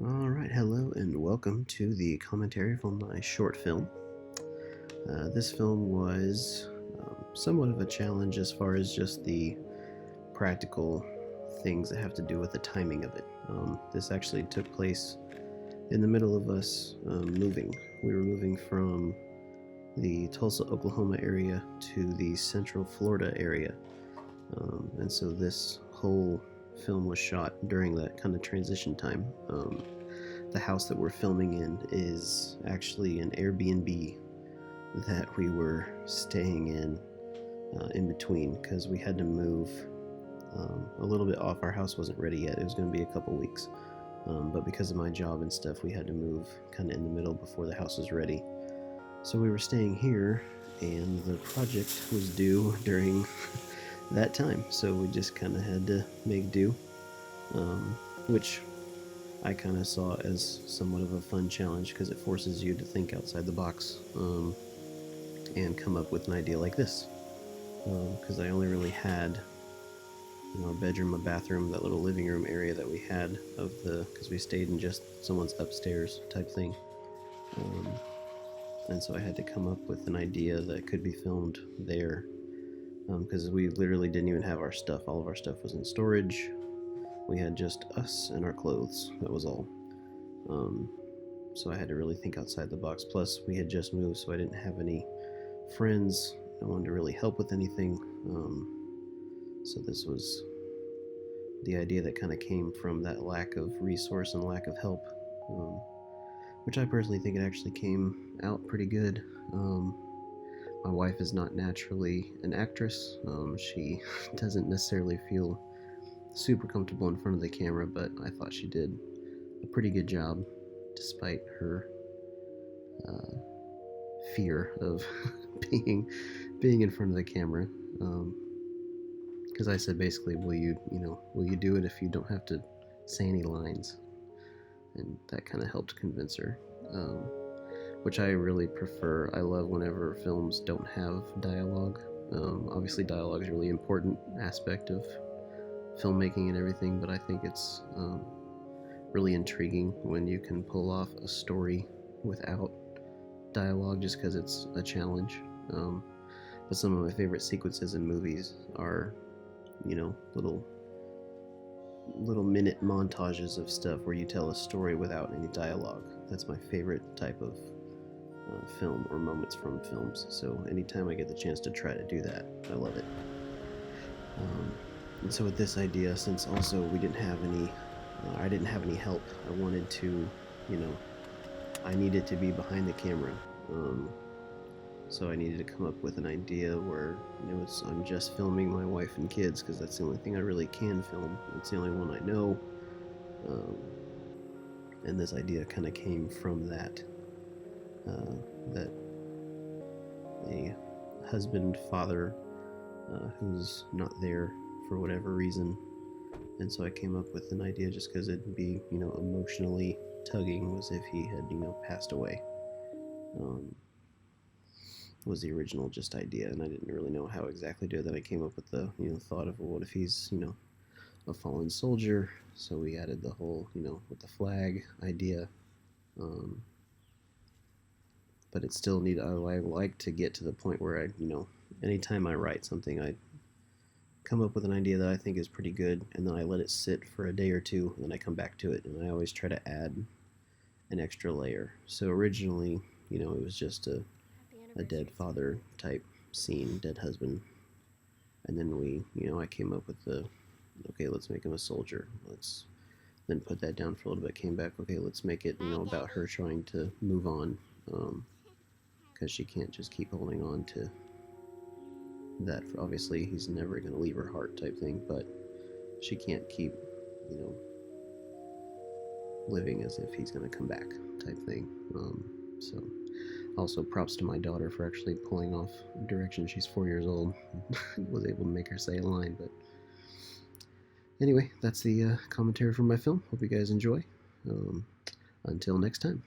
Alright, hello and welcome to the commentary for my short film. This film was somewhat of a challenge as far as just the practical things that have to do with the timing of it. This actually took place in the middle of us moving. We were moving from the Tulsa, Oklahoma area to the Central Florida area. And so this whole film was shot during that kind of transition time. The house that we're filming in is actually an Airbnb that we were staying in between because we had to move a little bit off. Our house wasn't ready yet. It was going to be a couple weeks. But because of my job and stuff, we had to move kind of in the middle before the house was ready. So we were staying here, and the project was due during that time. So we just kind of had to make do, which I kind of saw as somewhat of a fun challenge because it forces you to think outside the box and come up with an idea like this. Because I only really had a bedroom, a bathroom, that little living room area that we had because we stayed in just someone's upstairs type thing. And so I had to come up with an idea that could be filmed there because we literally didn't even have our stuff. All of our stuff was in storage. We had just us and our clothes. That was all. So I had to really think outside the box. Plus, we had just moved, so I didn't have any friends. No one to really help with anything. So this was the idea that kind of came from that lack of resource and lack of help, which I personally think it actually came out pretty good. My wife is not naturally an actress. She doesn't necessarily feel super comfortable in front of the camera, but I thought she did a pretty good job despite her fear of being in front of the camera. Because I said basically, will you do it if you don't have to say any lines? And that kind of helped convince her, which I really prefer. I love whenever films don't have dialogue. Obviously, dialogue is a really important aspect of filmmaking and everything, but I think it's really intriguing when you can pull off a story without dialogue just because it's a challenge. But some of my favorite sequences in movies are, little minute montages of stuff where you tell a story without any dialogue. That's my favorite type of film or moments from films. So anytime I get the chance to try to do that, I love it. And so with this idea, since also we didn't have any, I didn't have any help. I wanted to, I needed to be behind the camera. So I needed to come up with an idea where, I'm just filming my wife and kids because that's the only thing I really can film. It's the only one I know. And this idea kind of came from that a husband, father, who's not there for whatever reason. And so I came up with an idea just because it'd be, emotionally tugging, was if he had, passed away. Was the original just idea, and I didn't really know how exactly to do it. Then I came up with the, thought of, well, what if he's, a fallen soldier? So we added the whole, with the flag idea. But it still I like to get to the point where I, anytime I write something, I come up with an idea that I think is pretty good, and then I let it sit for a day or two, and then I come back to it, and I always try to add an extra layer. So originally, it was just a dead father type scene, dead husband, and then I came up with okay, let's make him a soldier. Let's then put that down for a little bit. Came back, okay, let's make it, about her trying to move on, because she can't just keep holding on to that. Obviously, he's never going to leave her heart type thing, but she can't keep, living as if he's going to come back type thing. So also props to my daughter for actually pulling off direction. She's 4 years old. Was able to make her say a line. But anyway, that's the commentary from my film. Hope you guys enjoy. Until next time.